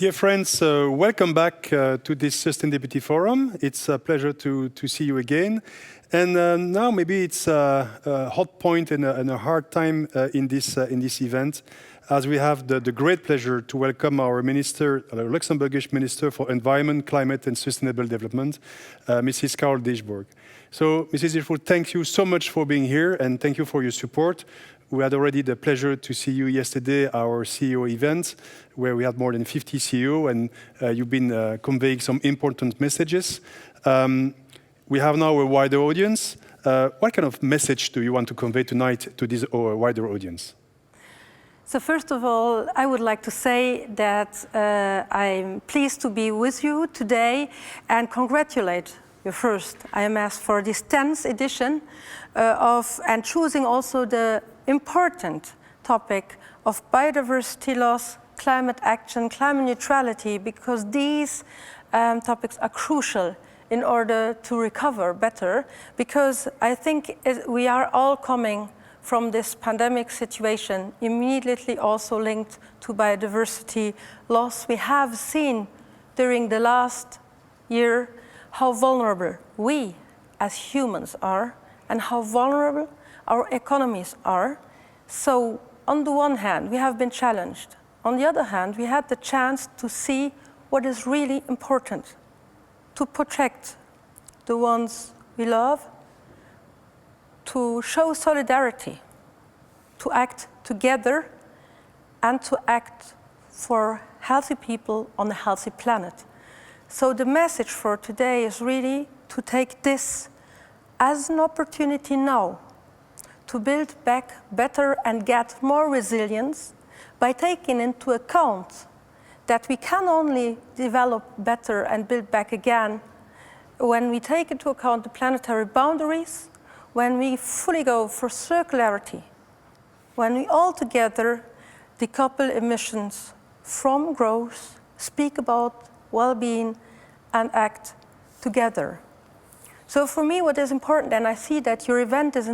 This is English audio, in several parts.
Dear friends, welcome back to this Sustainability Forum. It's a pleasure to see you again. And now maybe it's a hot point and a hard time in this event, as we have the great pleasure to welcome our minister, Luxembourgish Minister for Environment, Climate and Sustainable Development, Mrs. Carole Dieschbourg. So, Mrs. Dieschbourg, thank you so much for being here and thank you for your support. We had already the pleasure to see you yesterday, our CEO event, where we had more than 50 CEO, and you've been conveying some important messages. We have now a wider audience. What kind of message do you want to convey tonight to this wider audience? So first of all, I would like to say that I'm pleased to be with you today and congratulate you first, IMS, for this 10th edition and choosing also the important topic of biodiversity loss, climate action, climate neutrality, because these topics are crucial in order to recover better, because I think we are all coming from this pandemic situation, immediately also linked to biodiversity loss. We have seen during the last year how vulnerable we as humans are and how vulnerable our economies are. So on the one hand, we have been challenged. On the other hand, we had the chance to see what is really important, to protect the ones we love, to show solidarity, to act together, and to act for healthy people on a healthy planet. So the message for today is really to take this as an opportunity now to build back better and get more resilience by taking into account that we can only develop better and build back again when we take into account the planetary boundaries, when we fully go for circularity, when we all together decouple emissions from growth, speak about well-being, and act together. So for me, what is important, and I see that your event is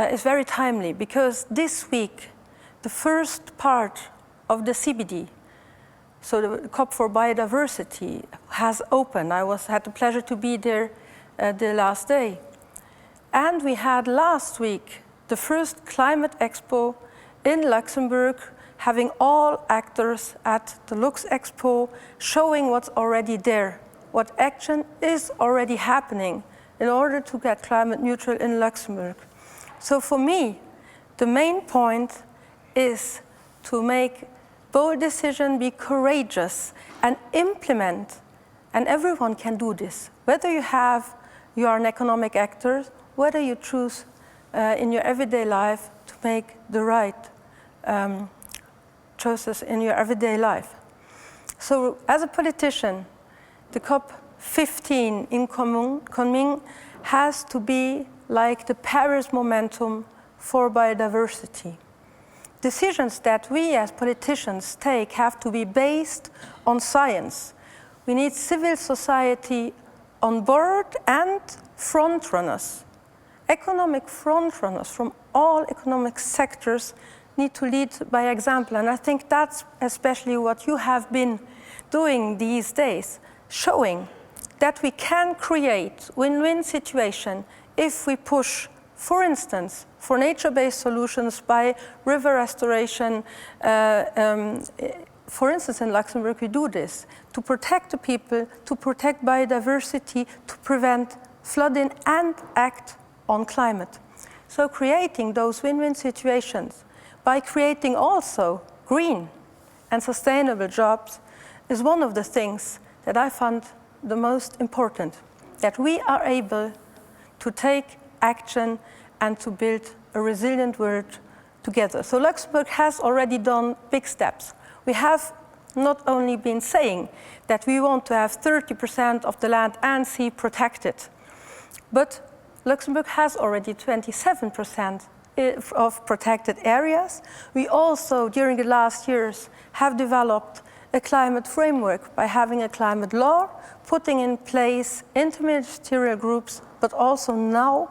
is very timely, because this week, the first part of the CBD, so the COP for Biodiversity, has opened. I had the pleasure to be there the last day. And we had last week the first Climate Expo in Luxembourg, having all actors at the Lux Expo, showing what's already there, what action is already happening in order to get climate neutral in Luxembourg. So for me, the main point is to make bold decisions, be courageous, and implement. And everyone can do this. Whether you are an economic actor, whether you choose in your everyday life to make the right choices in your everyday life. So as a politician, the COP15 in Kunming has to be like the Paris momentum for biodiversity. Decisions that we as politicians take have to be based on science. We need civil society on board and frontrunners. Economic frontrunners from all economic sectors need to lead by example. And I think that's especially what you have been doing these days, showing that we can create win-win situation if we push, for instance, for nature-based solutions by river restoration. For instance, in Luxembourg, we do this to protect the people, to protect biodiversity, to prevent flooding and act on climate. So creating those win-win situations by creating also green and sustainable jobs is one of the things that I find the most important, that we are able to take action and to build a resilient world together. So Luxembourg has already done big steps. We have not only been saying that we want to have 30% of the land and sea protected, but Luxembourg has already 27% of protected areas. We also, during the last years, have developed a climate framework by having a climate law, putting in place interministerial groups, but also now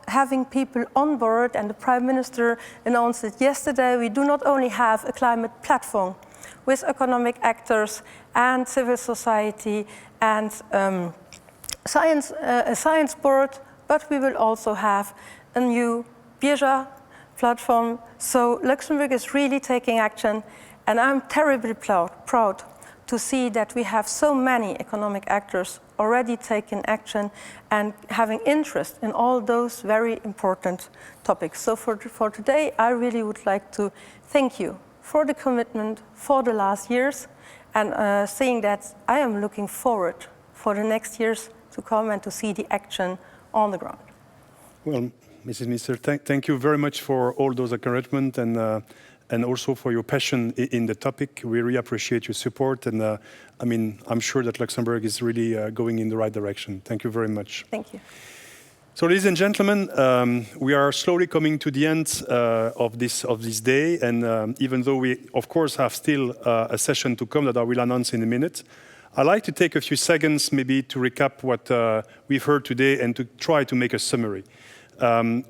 having people on board, and the Prime Minister announced it yesterday. We do not only have a climate platform, with economic actors and civil society and a science board, but we will also have a new Bierja platform. So Luxembourg is really taking action, and I'm terribly proud to see that we have so many economic actors already taking action and having interest in all those very important topics. So for today, I really would like to thank you for the commitment for the last years, and saying that I am looking forward for the next years to come and to see the action on the ground. Well, Mrs. Minister, thank you very much for all those encouragement and also for your passion in the topic. We really appreciate your support, and I mean, I'm sure that Luxembourg is really going in the right direction. Thank you very much. Thank you. So, ladies and gentlemen, we are slowly coming to the end of this day, and even though we, of course, have still a session to come that I will announce in a minute, I'd like to take a few seconds maybe to recap what we've heard today and to try to make a summary,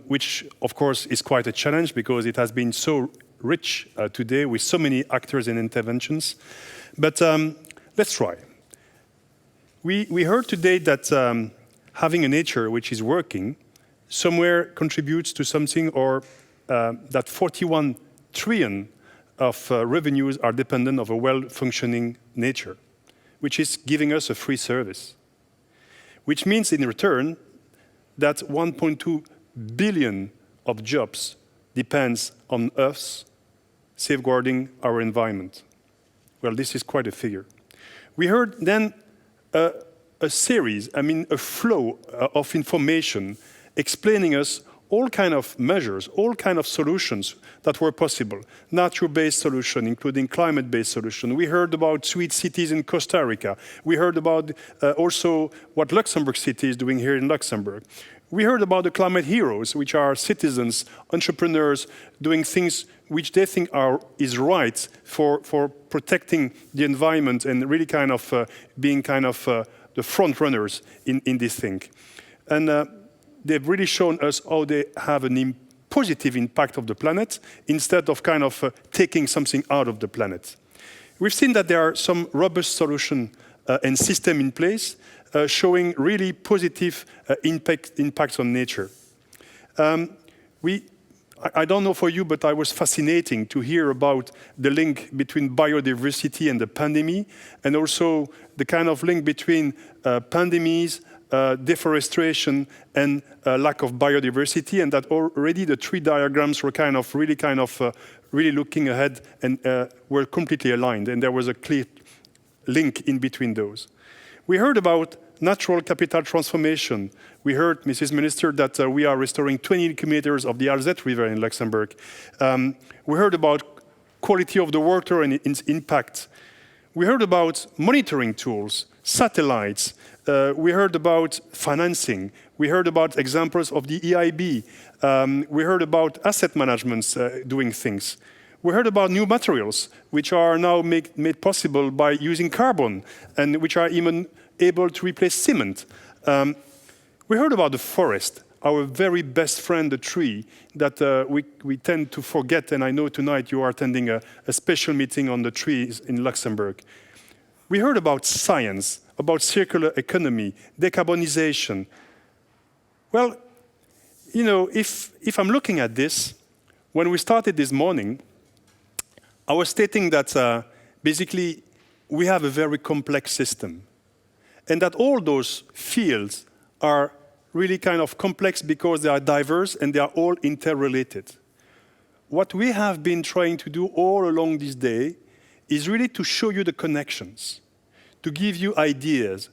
which, of course, is quite a challenge because it has been so rich today with so many actors and interventions. But let's try. We heard today that having a nature which is working somewhere contributes to something, or that 41 trillion of revenues are dependent of a well-functioning nature, which is giving us a free service, which means in return that 1.2 billion of jobs depends on us safeguarding our environment. Well, this is quite a figure. We heard then a series, a flow of information explaining us all kind of measures, all kind of solutions that were possible. Nature-based solution, including climate-based solution. We heard about sweet cities in Costa Rica. We heard about also what Luxembourg City is doing here in Luxembourg. We heard about the climate heroes, which are citizens, entrepreneurs, doing things which they think is right for protecting the environment and really kind of being kind of the front runners in this thing. And they've really shown us how they have a positive impact of the planet instead of kind of taking something out of the planet. We've seen that there are some robust solutions and system in place showing really positive impacts on nature. I don't know for you, but I was fascinating to hear about the link between biodiversity and the pandemic, and also the kind of link between pandemics, deforestation, and lack of biodiversity, and that already the three diagrams were really looking ahead and were completely aligned, and there was a clear link in between those. We heard about natural capital transformation. We heard, Mrs. Minister, that we are restoring 20 kilometers of the Alzette River in Luxembourg. We heard about quality of the water and its impact. We heard about monitoring tools, satellites. We heard about financing. We heard about examples of the EIB. We heard about asset management doing things. We heard about new materials, which are now made possible by using carbon, and which are even able to replace cement. We heard about the forest, our very best friend, the tree, that we tend to forget, and I know tonight you are attending a special meeting on the trees in Luxembourg. We heard about science, about circular economy, decarbonization. Well, you know, if I'm looking at this, when we started this morning, I was stating that basically we have a very complex system, and that all those fields are really kind of complex because they are diverse and they are all interrelated. What we have been trying to do all along this day is really to show you the connections, to give you ideas,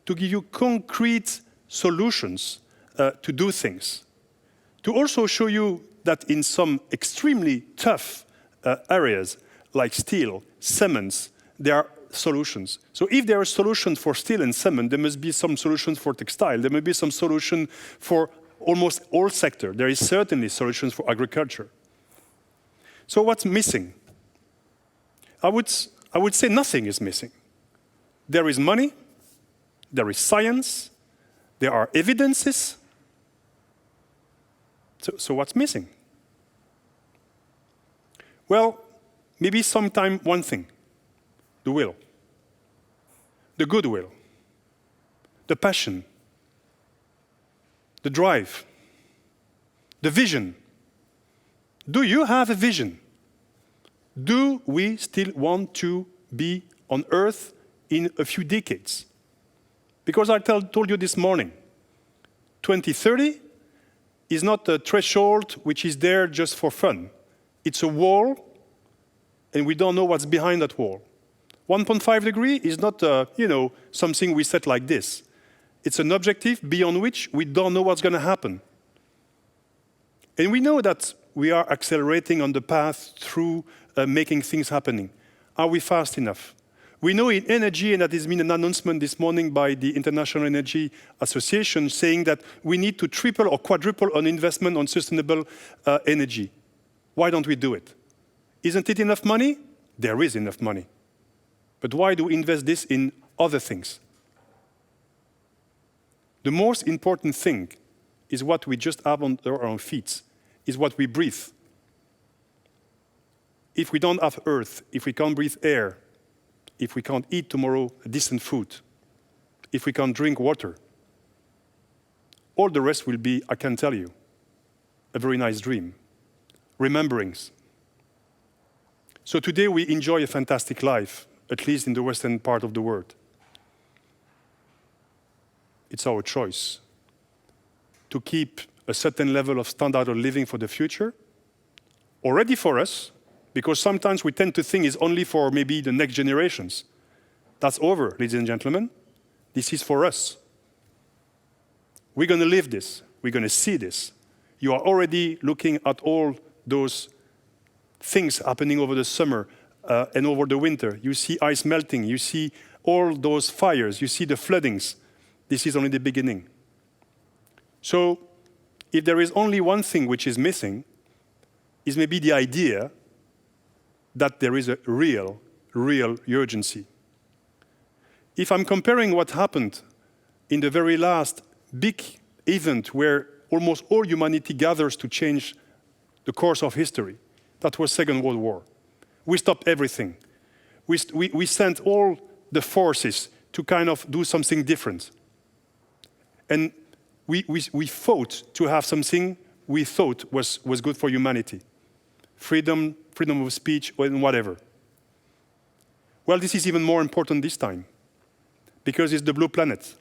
to give you concrete solutions to do things, to also show you that in some extremely tough areas like steel, cements, there are solutions. So if there are solutions for steel and cement, there must be some solutions for textile. There may be some solution for almost all sectors. There is certainly solutions for agriculture. So what's missing? I would say nothing is missing. There is money, there is science, there are evidences. So what's missing? Well, maybe sometime one thing. the will, the goodwill, the passion, the drive, the vision. Do you have a vision? Do we still want to be on Earth in a few decades? Because I told you this morning, 2030 is not a threshold which is there just for fun. It's a wall, and we don't know what's behind that wall. 1.5 degrees is not, something we set like this. It's an objective beyond which we don't know what's going to happen. And we know that we are accelerating on the path through making things happening. Are we fast enough? We know in energy, and that has been an announcement this morning by the International Energy Association, saying that we need to triple or quadruple on investment on sustainable energy. Why don't we do it? Isn't it enough money? There is enough money. But why do we invest this in other things? The most important thing is what we just have on our own feet, is what we breathe. If we don't have earth, if we can't breathe air, if we can't eat tomorrow decent food, if we can't drink water, all the rest will be, I can tell you, a very nice dream, rememberings. So today we enjoy a fantastic life, at least in the western part of the world. It's our choice to keep a certain level of standard of living for the future, already for us, because sometimes we tend to think it's only for maybe the next generations. That's over, ladies and gentlemen. This is for us. We're going to live this. We're going to see this. You are already looking at all those things happening over the summer and over the winter. You see ice melting. You see all those fires. You see the floodings. This is only the beginning. So if there is only one thing which is missing, is maybe the idea that there is a real urgency. If I'm comparing what happened in the very last big event where almost all humanity gathers to change the course of history, that was Second World War. We stopped everything. We sent all the forces to kind of do something different. And we fought to have something we thought was good for humanity. Freedom of speech, and whatever. Well, this is even more important this time, because it's the blue planet.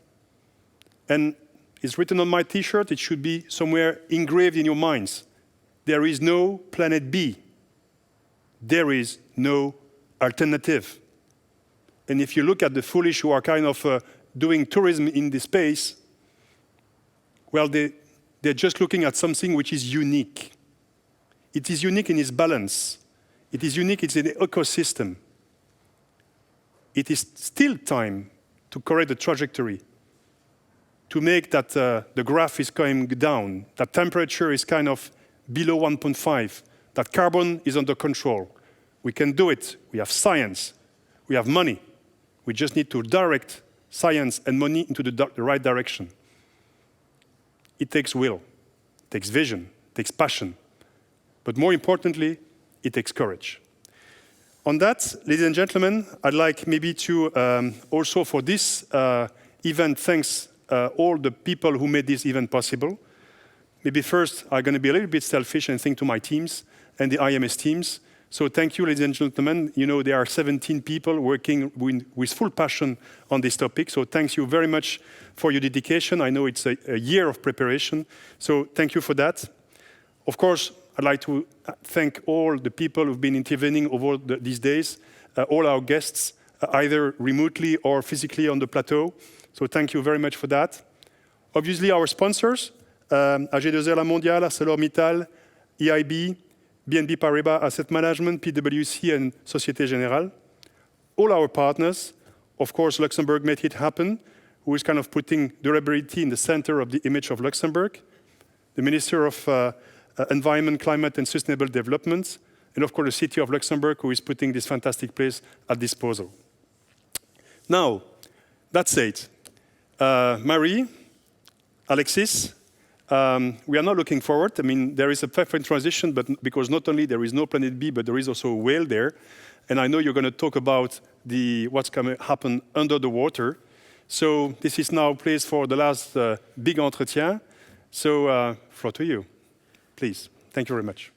And it's written on my T-shirt, it should be somewhere engraved in your minds. There is no planet B. There is no alternative. And if you look at the foolish who are kind of doing tourism in this space, well, they're just looking at something which is unique. It is unique in its balance. It is unique in the ecosystem. It is still time to correct the trajectory, to make that the graph is going down, that temperature is kind of below 1.5, that carbon is under control. We can do it. We have science. We have money. We just need to direct science and money into the right direction. It takes will, it takes vision, it takes passion. But more importantly, it takes courage. On that, ladies and gentlemen, I'd like maybe to also for this event, thanks all the people who made this event possible. Maybe first, I'm going to be a little bit selfish and think to my teams and the IMS teams. So thank you, ladies and gentlemen. You know, there are 17 people working with full passion on this topic. So thank you very much for your dedication. I know it's a year of preparation. So thank you for that. Of course, I'd like to thank all the people who've been intervening over these days, all our guests, either remotely or physically on the plateau. So thank you very much for that. Obviously, our sponsors, AG2R La Mondiale, ArcelorMittal, EIB, BNP Paribas Asset Management, PwC, and Société Générale. All our partners, of course, Luxembourg made it happen, who is kind of putting durability in the center of the image of Luxembourg. The Minister of Environment, Climate, and Sustainable Development, and of course the City of Luxembourg, who is putting this fantastic place at disposal. Now, that's it. Marie, Alexis, We are not looking forward. I mean, there is a perfect transition, but because not only there is no Planet B, but there is also a whale there. And I know you're going to talk about what's going to happen under the water. So this is now place for the last big entretien. So floor to you, please. Thank you very much.